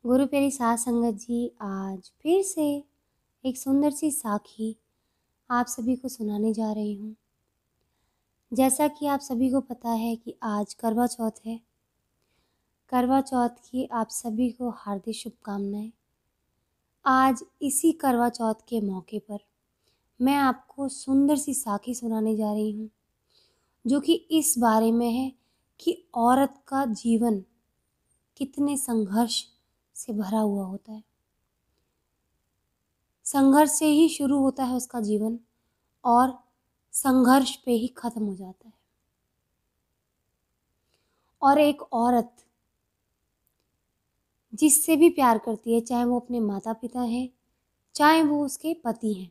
गुरु प्यारी साध संगत जी, आज फिर से एक सुंदर सी साखी आप सभी को सुनाने जा रही हूँ। जैसा कि आप सभी को पता है कि आज करवा चौथ है। करवा चौथ की आप सभी को हार्दिक शुभकामनाएं। आज इसी करवा चौथ के मौके पर मैं आपको सुंदर सी साखी सुनाने जा रही हूँ, जो कि इस बारे में है कि औरत का जीवन कितने संघर्ष से भरा हुआ होता है। संघर्ष से ही शुरू होता है उसका जीवन और संघर्ष पे ही खत्म हो जाता है। और एक औरत जिससे भी प्यार करती है, चाहे वो अपने माता पिता हैं, चाहे वो उसके पति हैं,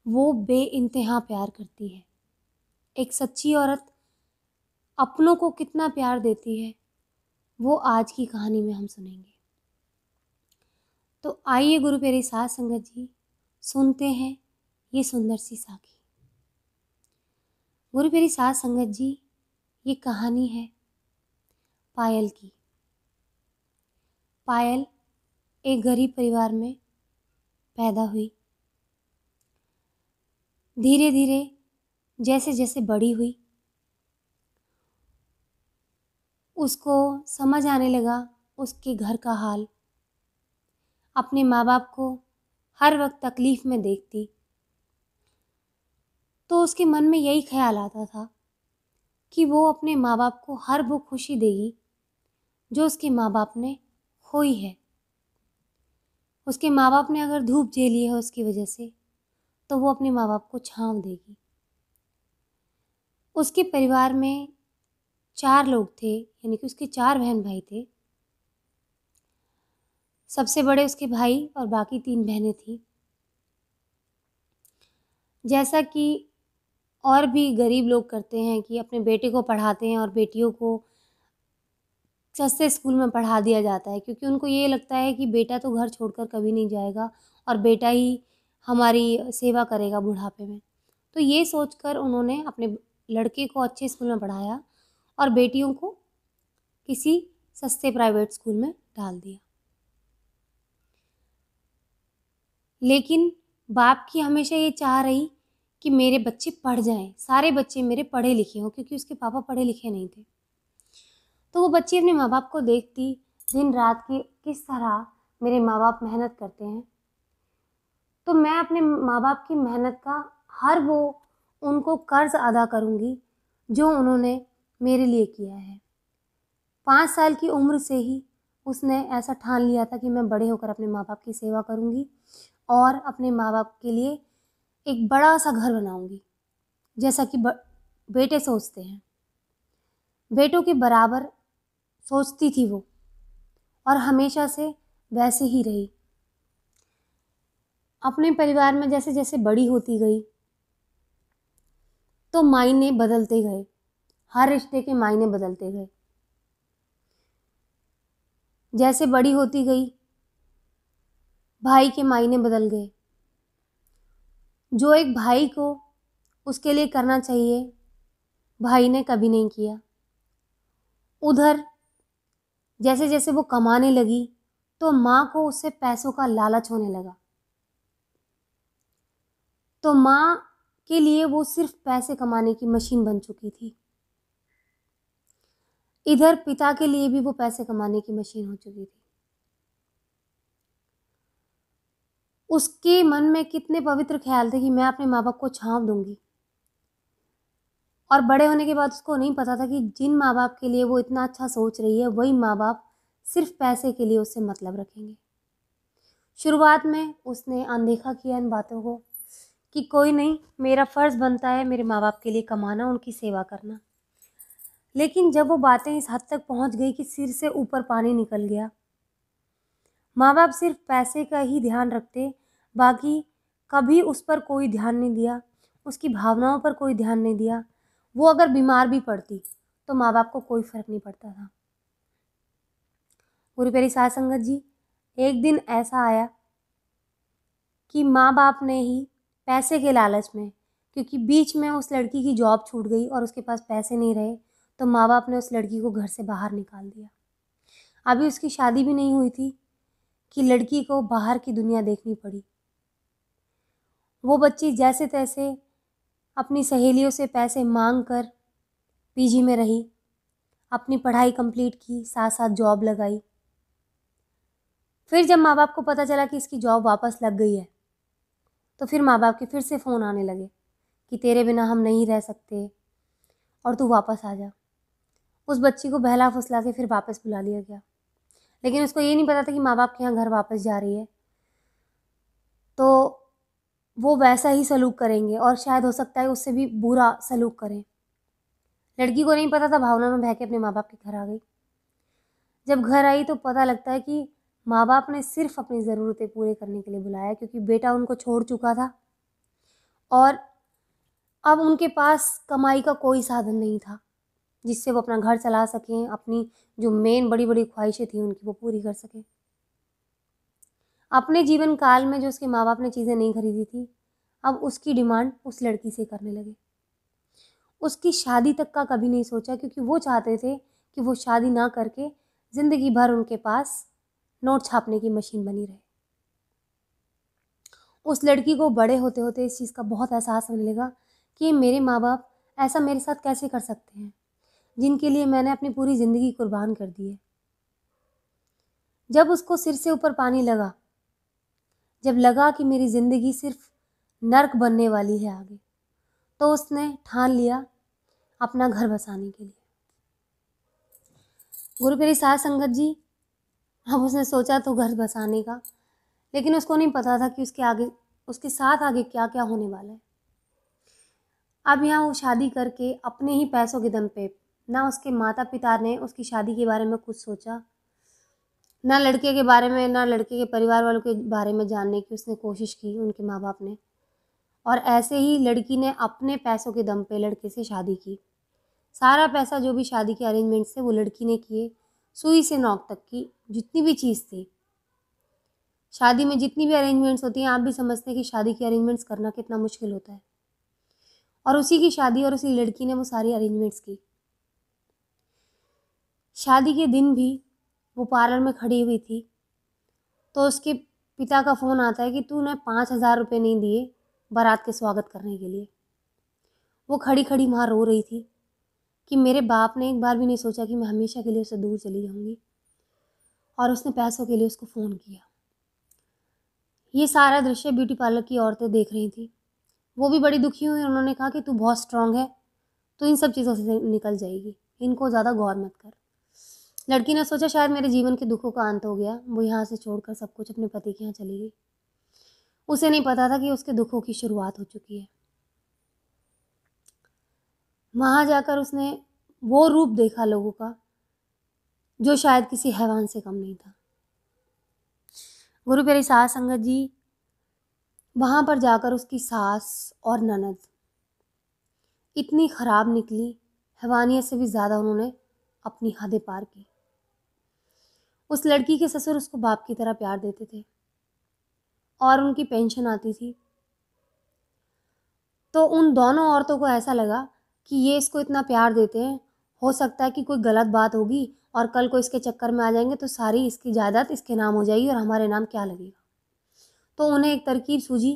वो बेइंतहा प्यार करती है। एक सच्ची औरत अपनों को कितना प्यार देती है, वो आज की कहानी में हम सुनेंगे। तो आइए गुरु प्यारी साध संगत जी, सुनते हैं ये सुंदर सी साखी। गुरु प्यारी साध संगत जी, ये कहानी है पायल की। पायल एक गरीब परिवार में पैदा हुई। धीरे धीरे जैसे जैसे बड़ी हुई, उसको समझ आने लगा उसके घर का हाल। अपने माँ बाप को हर वक्त तकलीफ में देखती, तो उसके मन में यही ख्याल आता था कि वो अपने माँ बाप को हर वो खुशी देगी जो उसके माँ बाप ने खोई है। उसके माँ बाप ने अगर धूप झेली है उसकी वजह से, तो वो अपने माँ बाप को छांव देगी। उसके परिवार में 4 लोग थे, यानी कि उसके 4 बहन भाई थे। सबसे बड़े उसके भाई और बाकी 3 बहनें थीं। जैसा कि और भी गरीब लोग करते हैं कि अपने बेटे को पढ़ाते हैं और बेटियों को सस्ते स्कूल में पढ़ा दिया जाता है, क्योंकि उनको ये लगता है कि बेटा तो घर छोड़कर कभी नहीं जाएगा और बेटा ही हमारी सेवा करेगा बुढ़ापे में। तो ये सोचकर उन्होंने अपने लड़के को अच्छे स्कूल में पढ़ाया और बेटियों को किसी सस्ते प्राइवेट स्कूल में डाल दिया। लेकिन बाप की हमेशा ये चाह रही कि मेरे बच्चे पढ़ जाएं, सारे बच्चे मेरे पढ़े लिखे हों, क्योंकि उसके पापा पढ़े लिखे नहीं थे। तो वो बच्ची अपने माँ बाप को देखती दिन रात की किस तरह मेरे माँ बाप मेहनत करते हैं, तो मैं अपने माँ बाप की मेहनत का हर वो उनको कर्ज अदा करूँगी जो उन्होंने मेरे लिए किया है। 5 साल की उम्र से ही उसने ऐसा ठान लिया था कि मैं बड़े होकर अपने माँ बाप की सेवा करूँगी और अपने माँ बाप के लिए एक बड़ा सा घर बनाऊँगी, जैसा कि बेटे सोचते हैं। बेटों के बराबर सोचती थी वो, और हमेशा से वैसे ही रही। अपने परिवार में जैसे जैसे बड़ी होती गई, तो मायने बदलते गए, हर रिश्ते के मायने बदलते गए। जैसे बड़ी होती गई, भाई के मायने बदल गए। जो एक भाई को उसके लिए करना चाहिए, भाई ने कभी नहीं किया। उधर जैसे जैसे वो कमाने लगी, तो माँ को उससे पैसों का लालच होने लगा। तो माँ के लिए वो सिर्फ पैसे कमाने की मशीन बन चुकी थी। इधर पिता के लिए भी वो पैसे कमाने की मशीन हो चुकी थी। उसके मन में कितने पवित्र ख्याल थे कि मैं अपने माँ बाप को छांव दूंगी, और बड़े होने के बाद उसको नहीं पता था कि जिन माँ बाप के लिए वो इतना अच्छा सोच रही है, वही माँ बाप सिर्फ पैसे के लिए उससे मतलब रखेंगे। शुरुआत में उसने अनदेखा किया इन बातों को कि कोई नहीं, मेरा फ़र्ज़ बनता है मेरे माँ बाप के लिए कमाना, उनकी सेवा करना। लेकिन जब वो बातें इस हद तक पहुँच गई कि सिर से ऊपर पानी निकल गया, माँ बाप सिर्फ पैसे का ही ध्यान रखते, बाकी कभी उस पर कोई ध्यान नहीं दिया, उसकी भावनाओं पर कोई ध्यान नहीं दिया। वो अगर बीमार भी पड़ती तो माँ बाप को कोई फ़र्क नहीं पड़ता था। गुरु प्यारी साध संगत जी, एक दिन ऐसा आया कि माँ बाप ने ही पैसे के लालच में, क्योंकि बीच में उस लड़की की जॉब छूट गई और उसके पास पैसे नहीं रहे, तो माँ बाप ने उस लड़की को घर से बाहर निकाल दिया। अभी उसकी शादी भी नहीं हुई थी कि लड़की को बाहर की दुनिया देखनी पड़ी। वो बच्ची जैसे तैसे अपनी सहेलियों से पैसे मांग कर पीजी में रही, अपनी पढ़ाई कंप्लीट की, साथ साथ जॉब लगाई। फिर जब माँ बाप को पता चला कि इसकी जॉब वापस लग गई है, तो फिर माँ बाप के फिर से फ़ोन आने लगे कि तेरे बिना हम नहीं रह सकते और तू वापस आ जा। उस बच्ची को बहला फुसला के फिर वापस बुला लिया गया, लेकिन उसको ये नहीं पता था कि माँ बाप के यहाँ घर वापस जा रही है तो वो वैसा ही सलूक करेंगे और शायद हो सकता है उससे भी बुरा सलूक करें। लड़की को नहीं पता था, भावना में बह के अपने माँ बाप के घर आ गई। जब घर आई तो पता लगता है कि माँ बाप ने सिर्फ अपनी ज़रूरतें पूरे करने के लिए बुलाया, क्योंकि बेटा उनको छोड़ चुका था और अब उनके पास कमाई का कोई साधन नहीं था जिससे वो अपना घर चला सकें, अपनी जो मेन बड़ी बड़ी ख्वाहिशें थी उनकी वो पूरी कर सकें। अपने जीवन काल में जो उसके माँ बाप ने चीज़ें नहीं खरीदी थी, अब उसकी डिमांड उस लड़की से करने लगे। उसकी शादी तक का कभी नहीं सोचा, क्योंकि वो चाहते थे कि वो शादी ना करके ज़िंदगी भर उनके पास नोट छापने की मशीन बनी रहे। उस लड़की को बड़े होते होते इस चीज़ का बहुत एहसास होने लगा कि मेरे माँ बाप ऐसा मेरे साथ कैसे कर सकते हैं, जिनके लिए मैंने अपनी पूरी ज़िंदगी कुर्बान कर दी है। जब उसको सिर से ऊपर पानी लगा, जब लगा कि मेरी ज़िंदगी सिर्फ नर्क बनने वाली है आगे, तो उसने ठान लिया अपना घर बसाने के लिए। गुरु प्यारी साध संगत जी, अब उसने सोचा तो घर बसाने का, लेकिन उसको नहीं पता था कि उसके साथ आगे क्या क्या होने वाला है। अब यहाँ वो शादी करके अपने ही पैसों के दम पे, ना उसके माता पिता ने उसकी शादी के बारे में कुछ सोचा, ना लड़के के बारे में, ना लड़के के परिवार वालों के बारे में जानने की उसने कोशिश की, उनके माँ बाप ने। और ऐसे ही लड़की ने अपने पैसों के दम पे लड़के से शादी की। सारा पैसा जो भी शादी के अरेंजमेंट्स थे वो लड़की ने किए, सुई से नोक तक की जितनी भी चीज़ थी। शादी में जितनी भी अरेंजमेंट्स होती हैं, आप भी समझते हैं कि शादी के अरेंजमेंट्स करना कितना मुश्किल होता है, और उसी की शादी और उसी लड़की ने वो सारी अरेंजमेंट्स की। शादी के दिन भी वो पार्लर में खड़ी हुई थी तो उसके पिता का फ़ोन आता है कि तूने 5,000 रुपये नहीं दिए बारात के स्वागत करने के लिए। वो खड़ी खड़ी वहाँ रो रही थी कि मेरे बाप ने एक बार भी नहीं सोचा कि मैं हमेशा के लिए उससे दूर चली जाऊँगी, और उसने पैसों के लिए उसको फ़ोन किया। ये सारा दृश्य ब्यूटी पार्लर की औरतें देख रही थी। वो भी बड़ी दुखी हुई। उन्होंने कहा कि तू बहुत स्ट्रांग है, तो इन सब चीज़ों से निकल जाएगी, इनको ज़्यादा गौर मत कर। लड़की ने सोचा शायद मेरे जीवन के दुखों का अंत हो गया। वो यहाँ से छोड़कर सब कुछ अपने पति के यहाँ चली गई। उसे नहीं पता था कि उसके दुखों की शुरुआत हो चुकी है। वहाँ जाकर उसने वो रूप देखा लोगों का जो शायद किसी हैवान से कम नहीं था। गुरु प्यारी सास संगत जी, वहाँ पर जाकर उसकी सास और ननद इतनी ख़राब निकली, हैवानियत से भी ज़्यादा उन्होंने अपनी हदें पार की। उस लड़की के ससुर उसको बाप की तरह प्यार देते थे और उनकी पेंशन आती थी, तो उन दोनों औरतों को ऐसा लगा कि ये इसको इतना प्यार देते हैं, हो सकता है कि कोई गलत बात होगी और कल को इसके चक्कर में आ जाएंगे तो सारी इसकी जायदाद इसके नाम हो जाएगी और हमारे नाम क्या लगेगा। तो उन्हें एक तरकीब सूझी।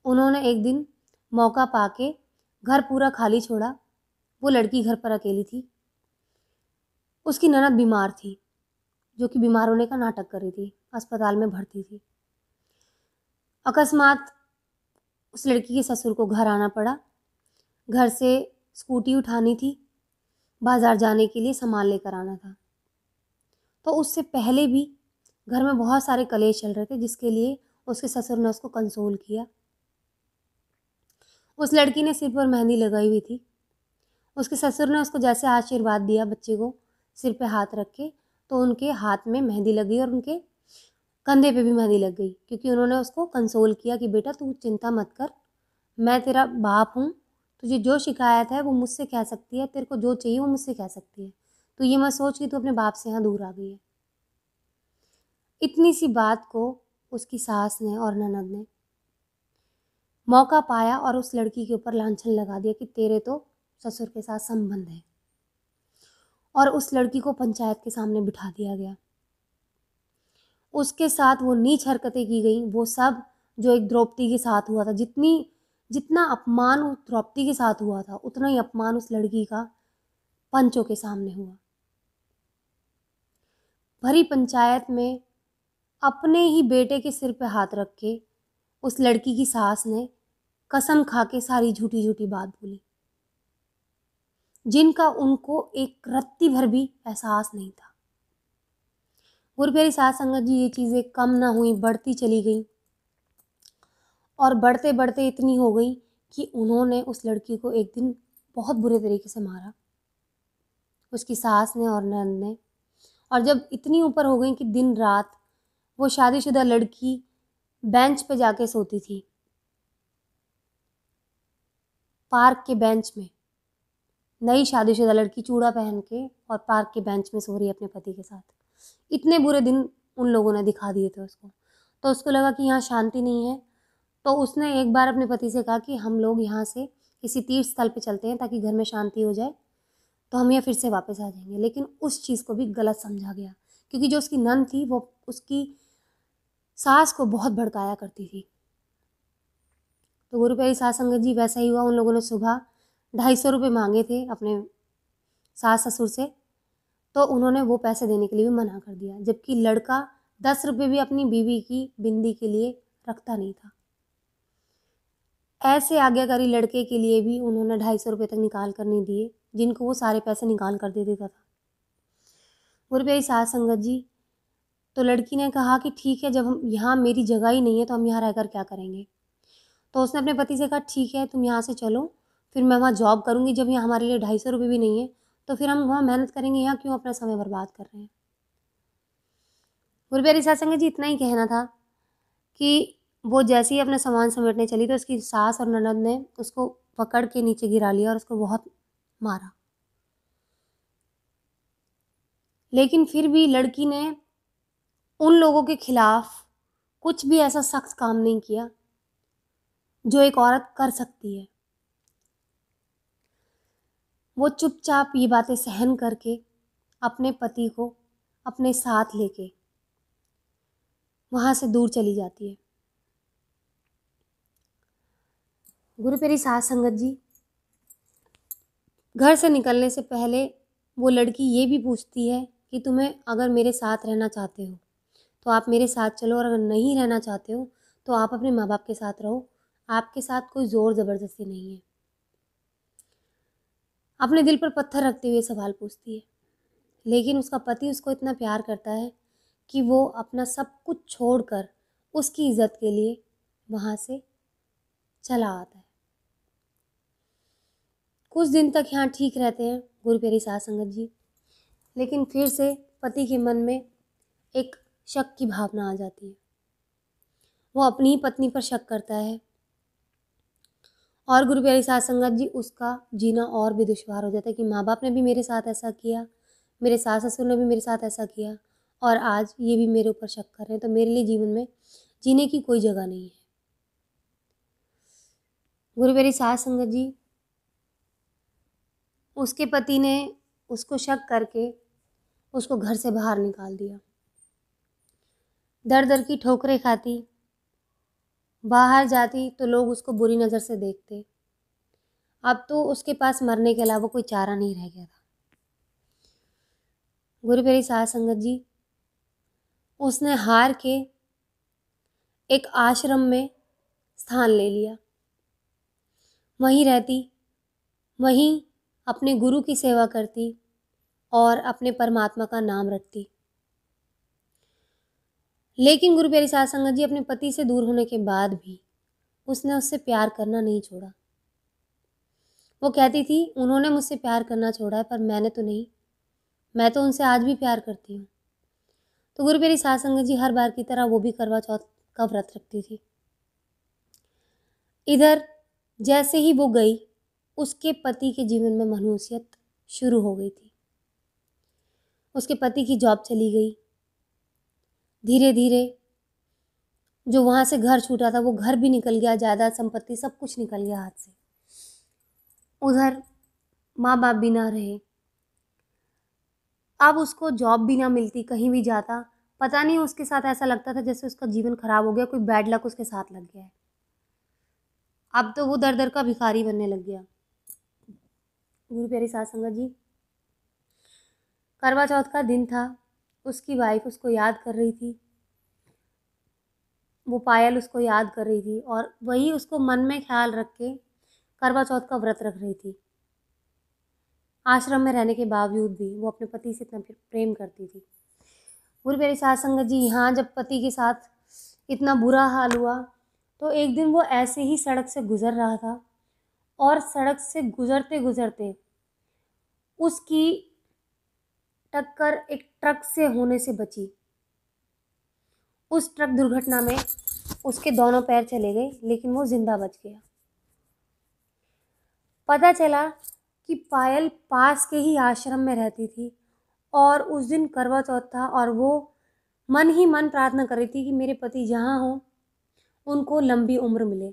उन्होंने एक दिन मौका पाके घर पूरा खाली छोड़ा। वो लड़की घर पर अकेली थी। उसकी ननद बीमार थी, जो कि बीमार होने का नाटक कर रही थी, अस्पताल में भर्ती थी। अकस्मात उस लड़की के ससुर को घर आना पड़ा। घर से स्कूटी उठानी थी, बाज़ार जाने के लिए सामान लेकर आना था। तो उससे पहले भी घर में बहुत सारे कलेश चल रहे थे, जिसके लिए उसके ससुर ने उसको कंसोल किया। उस लड़की ने सिर पर मेहंदी लगाई हुई थी। उसके ससुर ने उसको जैसे आशीर्वाद दिया बच्चे को सिर पे हाथ रख के, तो उनके हाथ में मेहंदी लग गई और उनके कंधे पे भी मेहंदी लग गई, क्योंकि उन्होंने उसको कंसोल किया कि बेटा तू चिंता मत कर, मैं तेरा बाप हूँ, तुझे जो शिकायत है वो मुझसे कह सकती है, तेरे को जो चाहिए वो मुझसे कह सकती है, तो ये मत सोच कि तू अपने बाप से यहाँ दूर आ गई है। इतनी सी बात को उसकी सास ने और ननद ने मौका पाया और उस लड़की के ऊपर लांछन लगा दिया कि तेरे तो ससुर के साथ संबंध है, और उस लड़की को पंचायत के सामने बिठा दिया गया। उसके साथ वो नीच हरकतें की गई, वो सब जो एक द्रौपदी के साथ हुआ था, जितना अपमान उस द्रौपदी के साथ हुआ था, उतना ही अपमान उस लड़की का पंचों के सामने हुआ। भरी पंचायत में अपने ही बेटे के सिर पे हाथ रख के उस लड़की की सास ने कसम खा के सारी झूठी झूठी बात बोली, जिनका उनको एक रत्ती भर भी एहसास नहीं था। गुरु प्यारी साध संगत जी, ये चीज़ें कम ना हुई, बढ़ती चली गई और बढ़ते बढ़ते इतनी हो गई कि उन्होंने उस लड़की को एक दिन बहुत बुरे तरीके से मारा, उसकी सास ने और नंद ने। और जब इतनी ऊपर हो गई कि दिन रात वो शादीशुदा लड़की बेंच पे जाके सोती थी, पार्क के बेंच में। नई शादीशुदा लड़की चूड़ा पहन के और पार्क के बेंच में सो रही है अपने पति के साथ। इतने बुरे दिन उन लोगों ने दिखा दिए थे उसको। तो उसको लगा कि यहाँ शांति नहीं है, तो उसने एक बार अपने पति से कहा कि हम लोग यहाँ से किसी तीर्थ स्थल पे चलते हैं ताकि घर में शांति हो जाए, तो हम यहाँ फिर से वापस आ जाएंगे। लेकिन उस चीज़ को भी गलत समझा गया, क्योंकि जो उसकी नंद थी वो उसकी सास को बहुत भड़काया करती थी। तो गुरु प्यारी साध संगत जी, वैसा ही हुआ। उन लोगों ने सुबह 250 रुपये मांगे थे अपने सास ससुर से, तो उन्होंने वो पैसे देने के लिए भी मना कर दिया, जबकि लड़का 10 रुपये भी अपनी बीवी की बिंदी के लिए रखता नहीं था। ऐसे आज्ञाकारी लड़के के लिए भी उन्होंने 250 रुपये तक निकाल कर नहीं दिए, जिनको वो सारे पैसे निकाल कर दे देता था। गुरु प्यारी साध संगत जी, तो लड़की ने कहा कि ठीक है, जब हम यहाँ मेरी जगह ही नहीं है तो हम यहाँ रहकर क्या करेंगे। तो उसने अपने पति से कहा ठीक है, तुम यहाँ से चलो, फिर मैं वहाँ जॉब करूँगी। जब यहाँ हमारे लिए 250 रुपये भी नहीं है तो फिर हम वहाँ मेहनत करेंगे, यहाँ क्यों अपना समय बर्बाद कर रहे हैं। गुरु प्यारी साध संगत जी, इतना ही कहना था कि वो जैसे ही अपना सामान समेटने चली तो उसकी सास और ननद ने उसको पकड़ के नीचे गिरा लिया और उसको बहुत मारा। लेकिन फिर भी लड़की ने उन लोगों के खिलाफ कुछ भी ऐसा सख्त काम नहीं किया जो एक औरत कर सकती है। वो चुपचाप ये बातें सहन करके अपने पति को अपने साथ लेके वहाँ से दूर चली जाती है। गुरु प्यारी साध संगत जी, घर से निकलने से पहले वो लड़की ये भी पूछती है कि तुम्हें अगर मेरे साथ रहना चाहते हो तो आप मेरे साथ चलो, और अगर नहीं रहना चाहते हो तो आप अपने माँ बाप के साथ रहो, आपके साथ कोई ज़ोर ज़बरदस्ती नहीं है। अपने दिल पर पत्थर रखते हुए सवाल पूछती है। लेकिन उसका पति उसको इतना प्यार करता है कि वो अपना सब कुछ छोड़कर उसकी इज्जत के लिए वहाँ से चला आता है। कुछ दिन तक यहाँ ठीक रहते हैं गुरु प्यारी साध संगत जी, लेकिन फिर से पति के मन में एक शक की भावना आ जाती है। वो अपनी ही पत्नी पर शक करता है और गुरु प्यारी साध संगत जी, उसका जीना और भी दुश्वार हो जाता है कि माँ बाप ने भी मेरे साथ ऐसा किया, मेरे सास ससुर ने भी मेरे साथ ऐसा किया, और आज ये भी मेरे ऊपर शक कर रहे हैं, तो मेरे लिए जीवन में जीने की कोई जगह नहीं है। गुरु प्यारी साध संगत जी, उसके पति ने उसको शक करके उसको घर से बाहर निकाल दिया। दर दर की ठोकरें खाती, बाहर जाती तो लोग उसको बुरी नज़र से देखते। अब तो उसके पास मरने के अलावा कोई चारा नहीं रह गया था। गुरु प्यारी साध संगत जी, उसने हार के एक आश्रम में स्थान ले लिया। वहीं रहती, वहीं अपने गुरु की सेवा करती और अपने परमात्मा का नाम रटती। लेकिन गुरु प्यारी साध संगत जी, अपने पति से दूर होने के बाद भी उसने उससे प्यार करना नहीं छोड़ा। वो कहती थी उन्होंने मुझसे प्यार करना छोड़ा है पर मैंने तो नहीं, मैं तो उनसे आज भी प्यार करती हूँ। तो गुरु प्यारी साध संगत जी, हर बार की तरह वो भी करवा चौथ का व्रत रखती थी। इधर जैसे ही वो गई, उसके पति के जीवन में मनहूसियत शुरू हो गई थी। उसके पति की जॉब चली गई। धीरे धीरे जो वहाँ से घर छूटा था वो घर भी निकल गया, जायदाद संपत्ति सब कुछ निकल गया हाथ से। उधर माँ बाप भी ना रहे। अब उसको जॉब भी ना मिलती, कहीं भी जाता पता नहीं उसके साथ ऐसा लगता था जैसे उसका जीवन खराब हो गया, कोई बैड लक उसके साथ लग गया है। अब तो वो दर दर का भिखारी बनने लग गया। गुरु प्यारी साध संगत जी, करवा चौथ का दिन था, उसकी वाइफ उसको याद कर रही थी, वो पायल उसको याद कर रही थी और वही उसको मन में ख्याल रख के करवा चौथ का व्रत रख रही थी। आश्रम में रहने के बावजूद भी वो अपने पति से इतना प्रेम करती थी। गुरु प्यारी साध संगत जी, यहाँ जब पति के साथ इतना बुरा हाल हुआ तो एक दिन वो ऐसे ही सड़क से गुजर रहा था और सड़क से गुजरते गुजरते उसकी टक्कर एक ट्रक से होने से बची। उस ट्रक दुर्घटना में उसके दोनों पैर चले गए, लेकिन वो जिंदा बच गया। पता चला कि पायल पास के ही आश्रम में रहती थी और उस दिन करवा चौथ था और वो मन ही मन प्रार्थना कर रही थी कि मेरे पति जहाँ हो उनको लंबी उम्र मिले।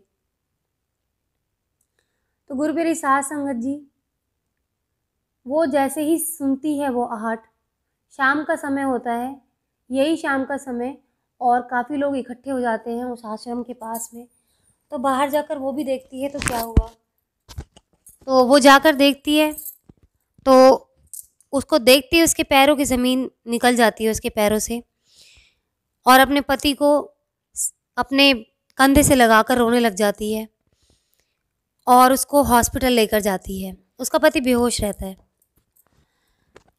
तो गुरु प्यारी साध संगत जी, वो जैसे ही सुनती है वो आहट, शाम का समय होता है, यही शाम का समय, और काफ़ी लोग इकट्ठे हो जाते हैं उस आश्रम के पास में। तो बाहर जाकर वो भी देखती है तो क्या हुआ, तो वो जाकर देखती है तो उसको देखती है उसके पैरों की ज़मीन निकल जाती है उसके पैरों से और अपने पति को अपने कंधे से लगाकर रोने लग जाती है और उसको हॉस्पिटल लेकर जाती है। उसका पति बेहोश रहता है।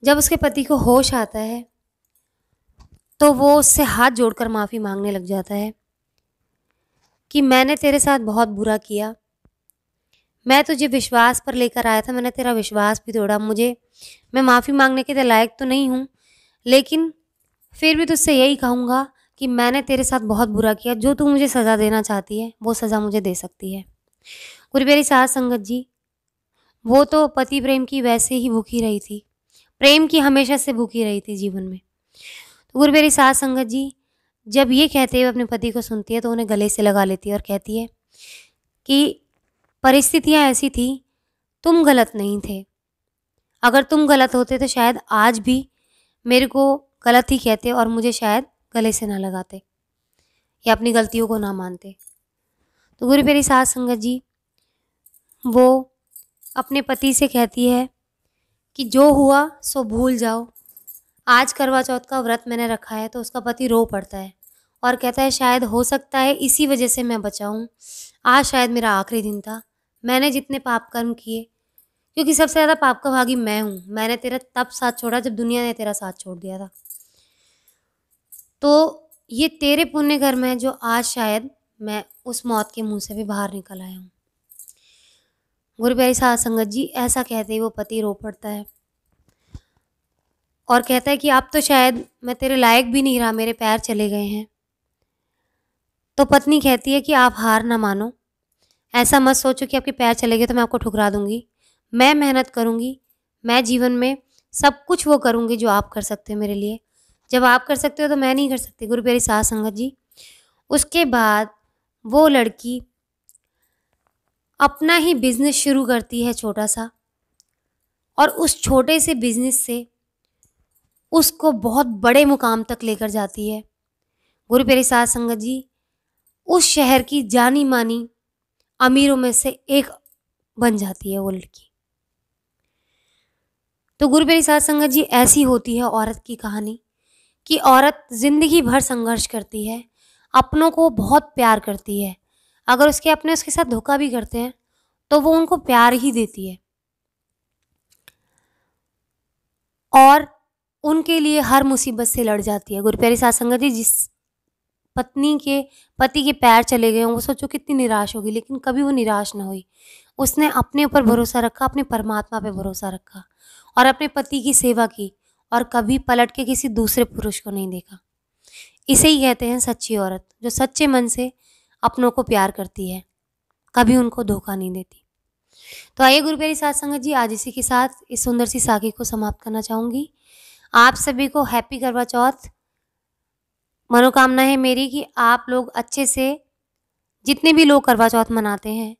जब उसके पति को होश आता है तो वो उससे हाथ जोड़कर माफ़ी मांगने लग जाता है कि मैंने तेरे साथ बहुत बुरा किया, मैं तुझे विश्वास पर लेकर आया था, मैंने तेरा विश्वास भी तोड़ा, मैं माफ़ी मांगने के लायक तो नहीं हूँ, लेकिन फिर भी तुझसे यही कहूँगा कि मैंने तेरे साथ बहुत बुरा किया। जो तू मुझे सज़ा देना चाहती है वो सज़ा मुझे दे सकती है। गुरु प्यारी साध संगत जी, वो तो पति प्रेम की वैसे ही भूखी रही थी, प्रेम की हमेशा से भूखी रही थी जीवन में। तो गुरु प्यारी साध संगत जी, जब ये कहते हुए अपने पति को सुनती है तो उन्हें गले से लगा लेती है और कहती है कि परिस्थितियाँ ऐसी थी, तुम गलत नहीं थे, अगर तुम गलत होते तो शायद आज भी मेरे को गलत ही कहते और मुझे शायद गले से ना लगाते या अपनी गलतियों को ना मानते। तो गुरु प्यारी साध संगत जी, वो अपने पति से कहती है कि जो हुआ सो भूल जाओ, आज करवा चौथ का व्रत मैंने रखा है। तो उसका पति रो पड़ता है और कहता है शायद हो सकता है इसी वजह से मैं बचा हूँ, आज शायद मेरा आखिरी दिन था, मैंने जितने पाप कर्म किए, क्योंकि सबसे ज़्यादा पाप का भागी मैं हूँ, मैंने तेरा तब साथ छोड़ा जब दुनिया ने तेरा साथ छोड़ दिया था, तो ये तेरे पुण्य कर्म है जो आज शायद मैं उस मौत के मुंह से भी बाहर निकल आया हूँ। गुरु प्यारी साध संगत जी, ऐसा कहते ही वो पति रो पड़ता है और कहता है कि अब तो शायद मैं तेरे लायक भी नहीं रहा, मेरे पैर चले गए हैं। तो पत्नी कहती है कि आप हार ना मानो, ऐसा मत सोचो कि आपके पैर चले गए तो मैं आपको ठुकरा दूंगी, मैं मेहनत करूंगी, मैं जीवन में सब कुछ वो करूंगी जो आप कर सकते हो मेरे लिए, जब आप कर सकते हो तो मैं नहीं कर सकती। गुरु प्यारी साध संगत जी, उसके बाद वो लड़की अपना ही बिजनेस शुरू करती है छोटा सा, और उस छोटे से बिजनेस से उसको बहुत बड़े मुकाम तक लेकर जाती है। गुरु प्यारी साध संगत जी, उस शहर की जानी मानी अमीरों में से एक बन जाती है वो लड़की। तो गुरु प्यारी साध संगत जी, ऐसी होती है औरत की कहानी कि औरत जिंदगी भर संघर्ष करती है, अपनों को बहुत प्यार करती है, अगर उसके अपने उसके साथ धोखा भी करते हैं तो वो उनको प्यार ही देती है और उनके लिए हर मुसीबत से लड़ जाती है। गुरु प्यारी साध संगत जी, जिस पति के पैर चले गए हों, वो सोचो कितनी निराश होगी, लेकिन कभी वो निराश ना हुई। उसने अपने ऊपर भरोसा रखा, अपने परमात्मा पे भरोसा रखा और अपने पति की सेवा की और कभी पलट के किसी दूसरे पुरुष को नहीं देखा। इसे ही कहते हैं सच्ची औरत, जो सच्चे मन से अपनों को प्यार करती है, कभी उनको धोखा नहीं देती। तो आइए गुरु प्यारी साध संगत जी, आज इसी के साथ इस सुंदर सी साखी को समाप्त करना चाहूँगी। आप सभी को हैप्पी करवा चौथ। मनोकामना है मेरी कि आप लोग अच्छे से, जितने भी लोग करवा चौथ मनाते हैं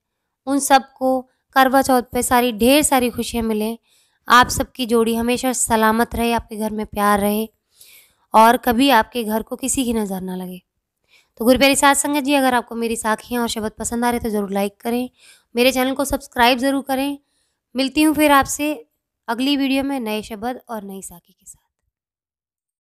उन सबको करवा चौथ पे ढेर सारी खुशियाँ मिलें, आप सबकी जोड़ी हमेशा सलामत रहे, आपके घर में प्यार रहे और कभी आपके घर को किसी की नज़र ना लगे। तो गुरु प्यारी साध संगत जी, अगर आपको मेरी साखियाँ और शब्द पसंद आ रहे तो ज़रूर लाइक करें, मेरे चैनल को सब्सक्राइब ज़रूर करें। मिलती हूँ फिर आपसे अगली वीडियो में नए शब्द और नई साखी के साथ।